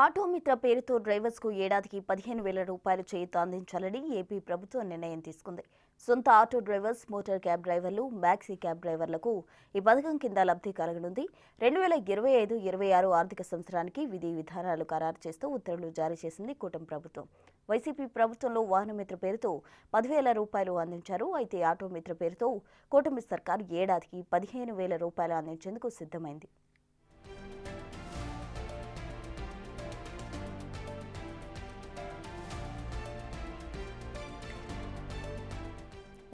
Auto మిత్ర పేరుతో డ్రైవర్స్కు ఏడాదికి 15,000 రూపాయలు చేయూత అందించాలని ఏపీ ప్రభుత్వం నిర్ణయం తీసుకుంది. సొంత ఆటో డ్రైవర్స్, మోటార్ క్యాబ్ డ్రైవర్లు, మ్యాక్సీ క్యాబ్ డ్రైవర్లకు ఈ పథకం కింద లబ్ధి కలగనుంది. 2025-26 ఆర్థిక సంవత్సరానికి విధి విధానాలు ఖరారు చేస్తూ ఉత్తర్వులు జారీ చేసింది కూటమి ప్రభుత్వం. వైసీపీ ప్రభుత్వంలో వాహన మిత్ర పేరుతో 10,000 రూపాయలు అందించారు. అయితే ఆటో మిత్ర పేరుతో కూటమి సర్కార్ ఏడాదికి 15,000 రూపాయలు అందించేందుకు సిద్ధమైంది.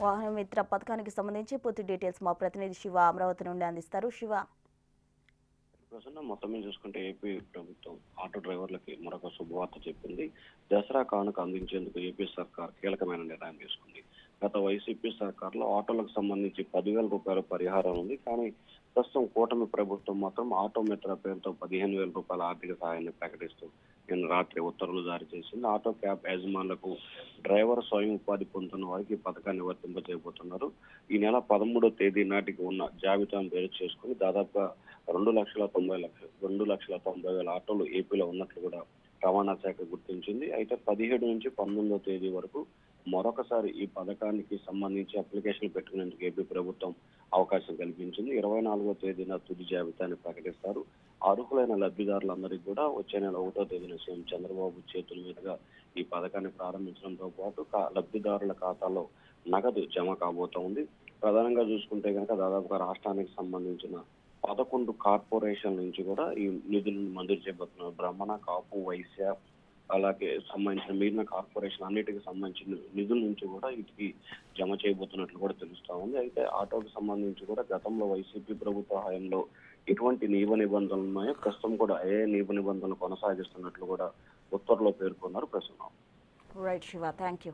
వాహన మిత్ర పథకానికి సంబంధించి పూర్తి డీటెయిల్స్ మా ప్రతినిధి శివ అమరావతి నుండి అందిస్తారు. శివ, ప్రస్తుతం మొత్తం మీద చూసుకుంటే ఏపీ ప్రభుత్వం ఆటో డ్రైవర్లకి మరొక శుభవార్త చెప్పింది. దసరా కానుక అందించేందుకు ఏపీ సర్కార్ కీలకమైన నిర్ణయం తీసుకుంది. గత వైసీపీ సర్కార్లో ఆటోలకు సంబంధించి 10,000 రూపాయల పరిహారం ఉంది. కానీ ప్రస్తుతం కూటమి ప్రభుత్వం మాత్రం ఆటో మిత్ర పేరుతో 15,000 రూపాయల ఆర్థిక సహాయాన్ని ప్రకటిస్తూ నిన్న రాత్రి ఉత్తర్వులు జారీ చేసింది. ఆటో క్యాబ్ యజమానులకు డ్రైవర్ స్వయం ఉపాధి పొందుతున్న వారికి ఈ పథకాన్ని వర్తింపజేయబోతున్నారు. ఈ నెల 13వ తేదీ నాటికి ఉన్న జాబితాను బేరు చేసుకుని దాదాపుగా 2,90,000 ఆటోలు ఏపీలో ఉన్నట్లు కూడా రవాణా శాఖ గుర్తించింది. అయితే 17 నుంచి 19వ తేదీ వరకు మరొకసారి ఈ పథకానికి సంబంధించి అప్లికేషన్లు పెట్టుకునేందుకు ఏపీ ప్రభుత్వం అవకాశం కల్పించింది. 24వ తేదీన తుది జాబితాని ప్రకటిస్తారు. అర్హులైన లబ్ధిదారులందరికీ కూడా వచ్చే నెల 1వ తేదీన సీఎం చంద్రబాబు చేతుల మీదుగా ఈ పథకాన్ని ప్రారంభించడంతో పాటు లబ్ధిదారుల ఖాతాలో నగదు జమ కాబోతోంది. ప్రధానంగా చూసుకుంటే కనుక దాదాపుగా రాష్ట్రానికి సంబంధించిన 11 కార్పొరేషన్ల నుంచి కూడా ఈ నిధులను మంజూరు చేయబోతున్నారు. బ్రహ్మణ, కాపు, వైశ్య అలాగే సంబంధించిన మిగిలిన కార్పొరేషన్ అన్నిటికి సంబంధించిన నిధుల నుంచి కూడా వీటికి జమ చేయబోతున్నట్లు కూడా తెలుస్తా ఉంది. అయితే ఆటోకి సంబంధించి కూడా గతంలో వైసీపీ ప్రభుత్వ హయాంలో ఎటువంటి నియమ నిబంధనలు ఉన్నాయో ప్రస్తుతం కూడా ఏ నియమ నిబంధనలు కొనసాగిస్తున్నట్లు కూడా ఉత్తర్వులో పేర్కొన్నారు. ప్రస్తుతం రైట్ శివ, థ్యాంక్ యూ.